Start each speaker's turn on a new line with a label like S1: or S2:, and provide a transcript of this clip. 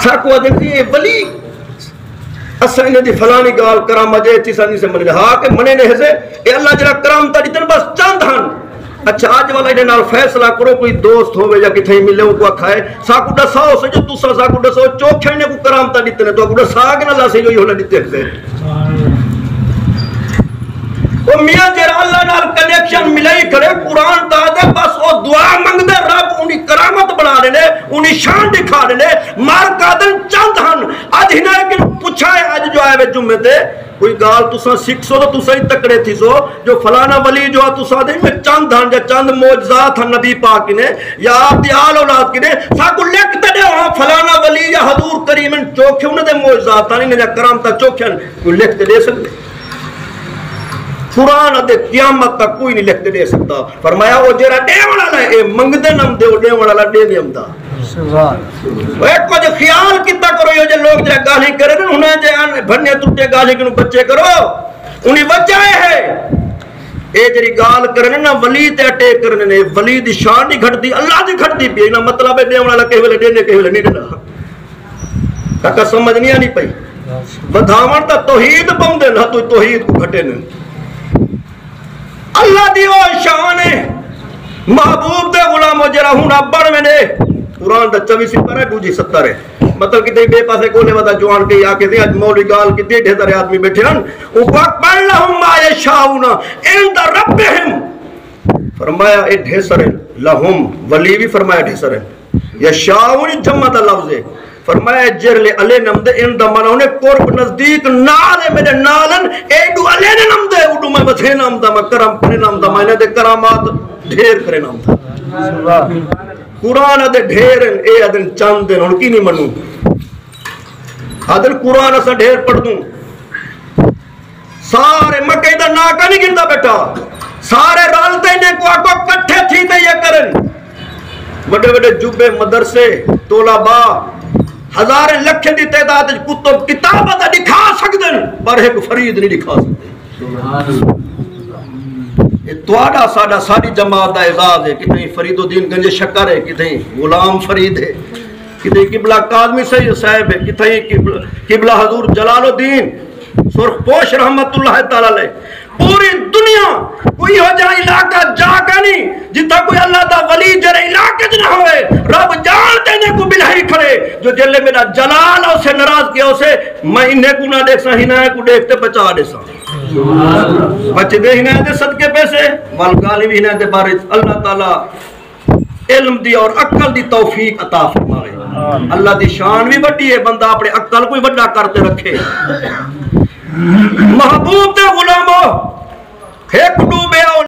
S1: साको अदे ये वली असा इन दी फलानी गाल कराम जे तिसानी से मने हा के मने ने से ए अल्लाह जरा कराम ता दितन बस चंद हन। अच्छा आज वाला इने नाल फैसला करो कोई दोस्त होवे या किथे मिले को खाए साको दसो से जो तुसा साको दसो चोखे ने को कराम ता दितने तो को साग ना ला से जो होना दिते से ओ मियां जरा अल्लाह नाल कनेक्शन मिलाई करे कुरान ता दे बस ओ दुआ मंगदे रब उनी करामत बना देने उनी शान दिखा देने मार कादन चंद हन। आज हिना कि पूछा है आज जो आए वे जुम्मे ते कोई गाल तुसा सीख सो तो तुसा ही तकड़े थी सो जो फलाना वली जो तुसा दे में चंद हन या चंद मौजज़ात हन नबी पाक ने या आप दी आल औलाद की ने साको लिख दे हां फलाना वली या हजूर करीम चोखे उन दे मौजज़ात ने या करामत चोखे कोई लिख दे सकते कुरान दे क़यामत तक कोई नहीं लिख के दे सकता। फरमाया वो जेरा देवण वाला ए मंगदे नम दे देवण वाला दे नहीं हमदा सुभान ओ एक को जो ख्याल कितना करो ये जो लोग जे गाली करे न उन्हें जे भन्ने टूटे गाली के बच्चे करो उन्हीं बचाए है ए जरी गाल करने ना वली ते अटैक करने ने वली दी शान नहीं घटदी अल्लाह दी घटदी पे ना मतलब है देवण वाला के वेले देने के वेले नहीं देना काका समझ नहीं आनी पई बधावण ता तौहीद पौंदे ना तू तौहीद को घटे न अल्लाह दी ओ शान है महबूब दे गुलामो जरा हुना बड़ में ने कुरान दा 24 पर है दूजी 70 है मतलब कि बे पासे कोने वादा जवान के आके दे आज मौली गाल की ढेर सारे आदमी बैठे हन ऊपर पढ़ लहुम मा यशाउना इंद रब्बिहिम फरमाया ए ढेर सारे लहुम वली भी फरमाया ढेर सारे यशाउन जम्मा दा लफ्ज है फरमाया जरले अले नमदे इन दमन उन्हें कोर्ब नजदीक नाल है मेरे नालन एडू अले ने नमदे उडू मैं बथे नाम दा मैं करम करे नाम दा मैंने दे करामात ढेर करे नाम दा सुभान कुरान दे ढेर ए अदन चंद दिन उनकी नहीं मनू अदन कुरान असा ढेर पढ़ दूं सारे मक्के दा ना का नहीं गिनदा बेटा सारे रलते ने को आको इकट्ठे थी ते ये करन बड़े बड़े जुबे मदरसे तोलाबा हजारे लख की तादाद कुतुब किताब दिखा सकते पर एक फरीद नहीं दिखा सकते तुआड़ा साडा साडी जमात का एजाज है कि फरीदुद्दीन गंज शक्कर है कि गुलाम फरीद है कि किबला कादमी सैयद साहब है कि किबला हजूर जलालुद्दीन सुरखपोश रहमतुल्लाह तआला अलैह पूरी दुनिया कोई हो जाए इलाका जागा नहीं जितना कोई अल्लाह दा वली जरे इलाके च ना होवे रब जान देने को बिलाही खड़े जो जल्ले मेरा जलाल उसे नाराज किया उसे मैं इन्हें को ना देख सा हिना को देखते बचा दे सा बच दे हिना दे सदके पैसे वल गाली भी हिना दे बारे अल्लाह ताला इल्म दी और अक्ल दी तौफीक अता फरमाए। अल्लाह दी शान भी बड़ी है बंदा अपने अक्ल कोई बड़ा करते रखे महबूब दे